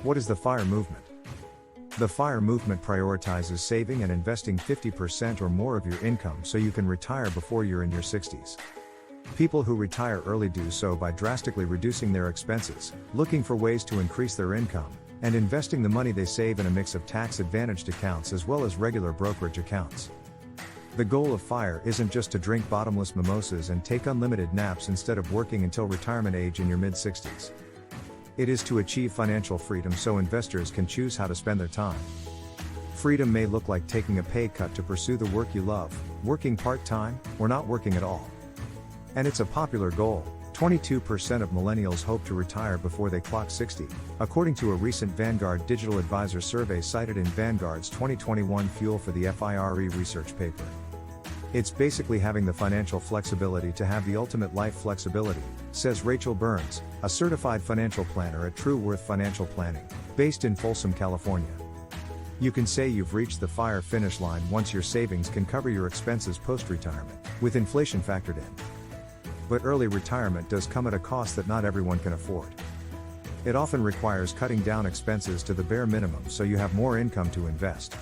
What is the FIRE movement? The FIRE movement prioritizes saving and investing 50% or more of your income so you can retire before you're in your 60s. People who retire early do so by drastically reducing their expenses, looking for ways to increase their income, and investing the money they save in a mix of tax-advantaged accounts as well as regular brokerage accounts. The goal of FIRE isn't just to drink bottomless mimosas and take unlimited naps instead of working until retirement age in your mid-60s. It is to achieve financial freedom so investors can choose how to spend their time. Freedom may look like taking a pay cut to pursue the work you love, working part-time, or not working at all. And it's a popular goal. 22% of millennials hope to retire before they clock 60, according to a recent Vanguard Digital Advisor survey cited in Vanguard's 2021 Fuel for the FIRE research paper. It's basically having the financial flexibility to have the ultimate life flexibility, says Rachel Burns, a certified financial planner at True Worth Financial Planning, based in Folsom, California. You can say you've reached the FIRE finish line once your savings can cover your expenses post-retirement, with inflation factored in. But early retirement does come at a cost that not everyone can afford. It often requires cutting down expenses to the bare minimum so you have more income to invest.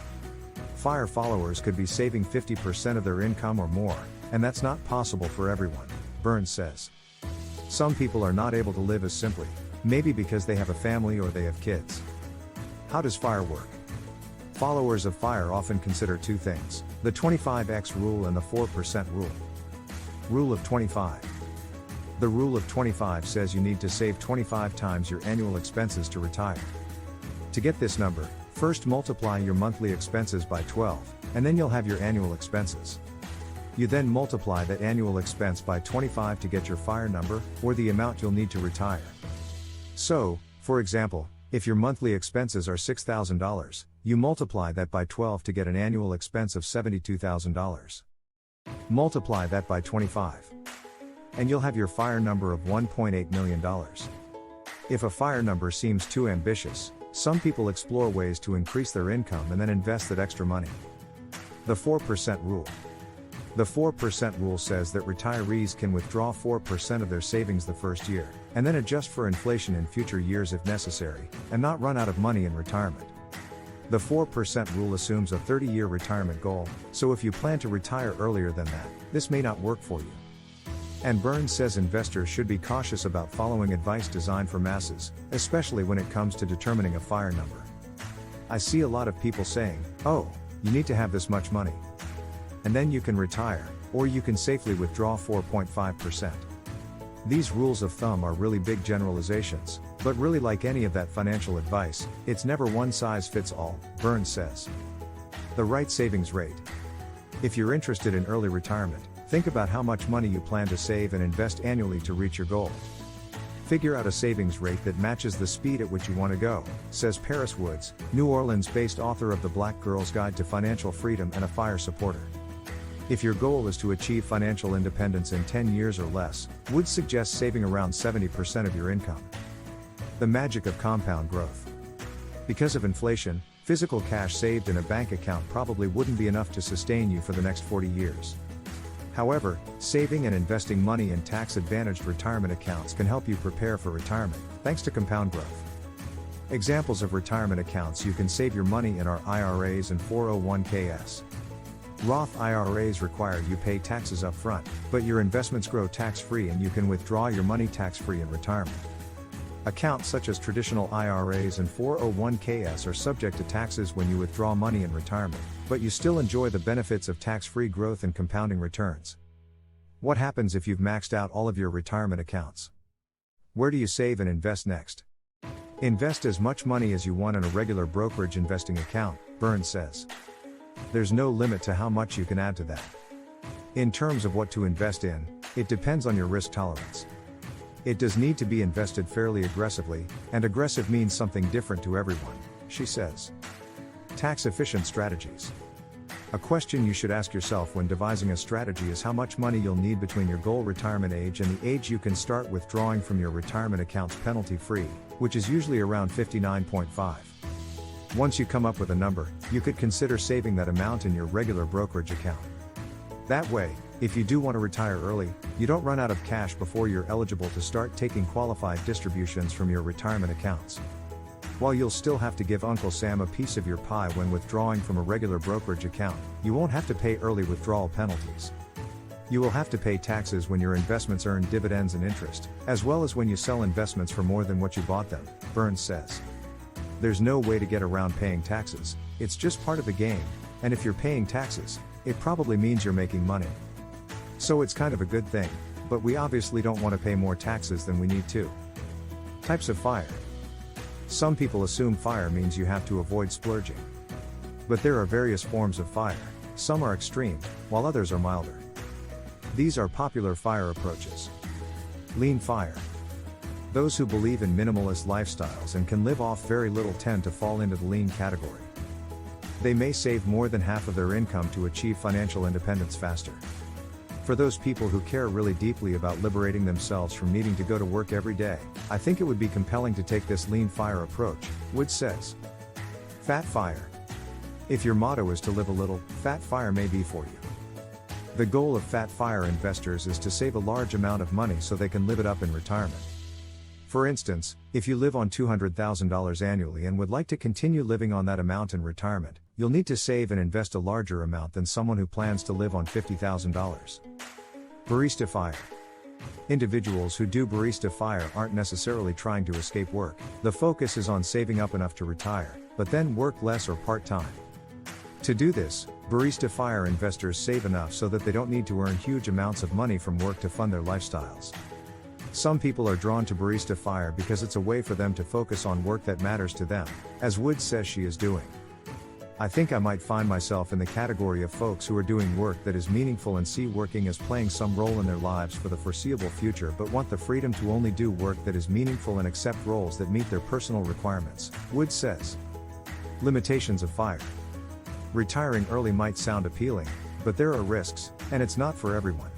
FIRE followers could be saving 50% of their income or more, and that's not possible for everyone, Burns says. Some people are not able to live as simply, maybe because they have a family or they have kids. How does FIRE work? Followers of FIRE often consider two things: the 25x rule and the 4% rule. Rule of 25. The rule of 25 says you need to save 25 times your annual expenses to retire. To get this number, first multiply your monthly expenses by 12, and then you'll have your annual expenses. You then multiply that annual expense by 25 to get your FIRE number, or the amount you'll need to retire. So, for example, if your monthly expenses are $6,000, you multiply that by 12 to get an annual expense of $72,000. Multiply that by 25. And you'll have your FIRE number of $1.8 million. If a FIRE number seems too ambitious, some people explore ways to increase their income and then invest that extra money. The 4% rule. The 4% rule says that retirees can withdraw 4% of their savings the first year, and then adjust for inflation in future years if necessary, and not run out of money in retirement. The 4% rule assumes a 30-year retirement goal, so if you plan to retire earlier than that, this may not work for you. And Burns says investors should be cautious about following advice designed for masses, especially when it comes to determining a FIRE number. I see a lot of people saying, "Oh, you need to have this much money. And then you can retire, or you can safely withdraw 4.5%. These rules of thumb are really big generalizations, but really, like any of that financial advice, it's never one size fits all, Burns says. The right savings rate. If you're interested in early retirement, think about how much money you plan to save and invest annually to reach your goal. Figure out a savings rate that matches the speed at which you want to go, says Paris Woods, New Orleans-based author of The Black Girl's Guide to Financial Freedom and a FIRE supporter. If your goal is to achieve financial independence in 10 years or less, Woods suggests saving around 70% of your income. The magic of compound growth. Because of inflation, physical cash saved in a bank account probably wouldn't be enough to sustain you for the next 40 years. However, saving and investing money in tax-advantaged retirement accounts can help you prepare for retirement, thanks to compound growth. Examples of retirement accounts you can save your money in are IRAs and 401ks. Roth IRAs require you pay taxes up front, but your investments grow tax-free and you can withdraw your money tax-free in retirement. Accounts such as traditional IRAs and 401ks are subject to taxes when you withdraw money in retirement, but you still enjoy the benefits of tax-free growth and compounding returns. What happens if you've maxed out all of your retirement accounts? Where do you save and invest next? Invest as much money as you want in a regular brokerage investing account, Burns says. There's no limit to how much you can add to that. In terms of what to invest in, it depends on your risk tolerance. It does need to be invested fairly aggressively, and aggressive means something different to everyone, she says. Tax-efficient strategies. A question you should ask yourself when devising a strategy is how much money you'll need between your goal retirement age and the age you can start withdrawing from your retirement accounts penalty-free, which is usually around 59.5. Once you come up with a number, you could consider saving that amount in your regular brokerage account. That way, if you do want to retire early, you don't run out of cash before you're eligible to start taking qualified distributions from your retirement accounts. While you'll still have to give Uncle Sam a piece of your pie when withdrawing from a regular brokerage account, you won't have to pay early withdrawal penalties. You will have to pay taxes when your investments earn dividends and interest, as well as when you sell investments for more than what you bought them, Burns says. There's no way to get around paying taxes, it's just part of the game, and if you're paying taxes, it probably means you're making money. So it's kind of a good thing, but we obviously don't want to pay more taxes than we need to. Types of fire. Some people assume fire means you have to avoid splurging. But there are various forms of fire, some are extreme, while others are milder. These are popular fire approaches. Lean fire. Those who believe in minimalist lifestyles and can live off very little tend to fall into the lean category. They may save more than half of their income to achieve financial independence faster. For those people who care really deeply about liberating themselves from needing to go to work every day, I think it would be compelling to take this lean fire approach, Wood says. Fat fire. If your motto is to live a little, fat fire may be for you. The goal of fat fire investors is to save a large amount of money so they can live it up in retirement. For instance, if you live on $200,000 annually and would like to continue living on that amount in retirement, you'll need to save and invest a larger amount than someone who plans to live on $50,000. Barista fire. Individuals who do barista fire aren't necessarily trying to escape work. The focus is on saving up enough to retire, but then work less or part-time. To do this, barista fire investors save enough so that they don't need to earn huge amounts of money from work to fund their lifestyles. Some people are drawn to barista fire because it's a way for them to focus on work that matters to them, as Wood says she is doing. I think I might find myself in the category of folks who are doing work that is meaningful and see working as playing some role in their lives for the foreseeable future but want the freedom to only do work that is meaningful and accept roles that meet their personal requirements, Wood says. Limitations of fire. Retiring early might sound appealing, but there are risks, and it's not for everyone.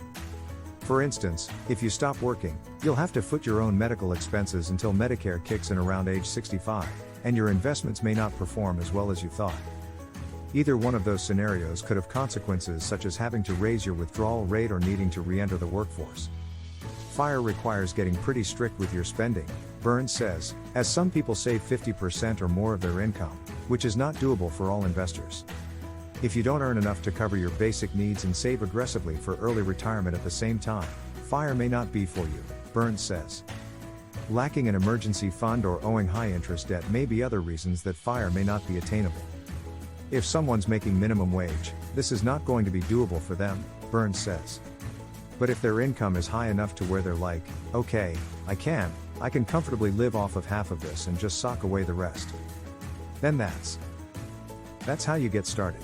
For instance, if you stop working, you'll have to foot your own medical expenses until Medicare kicks in around age 65, and your investments may not perform as well as you thought. Either one of those scenarios could have consequences such as having to raise your withdrawal rate or needing to re-enter the workforce. Fire requires getting pretty strict with your spending, Burns says, as some people save 50% or more of their income, which is not doable for all investors. If you don't earn enough to cover your basic needs and save aggressively for early retirement at the same time, fire may not be for you, Burns says. Lacking an emergency fund or owing high interest debt may be other reasons that fire may not be attainable. If someone's making minimum wage, this is not going to be doable for them, Burns says. But if their income is high enough to where they're like, okay, I can comfortably live off of half of this and just sock away the rest. Then that's how you get started.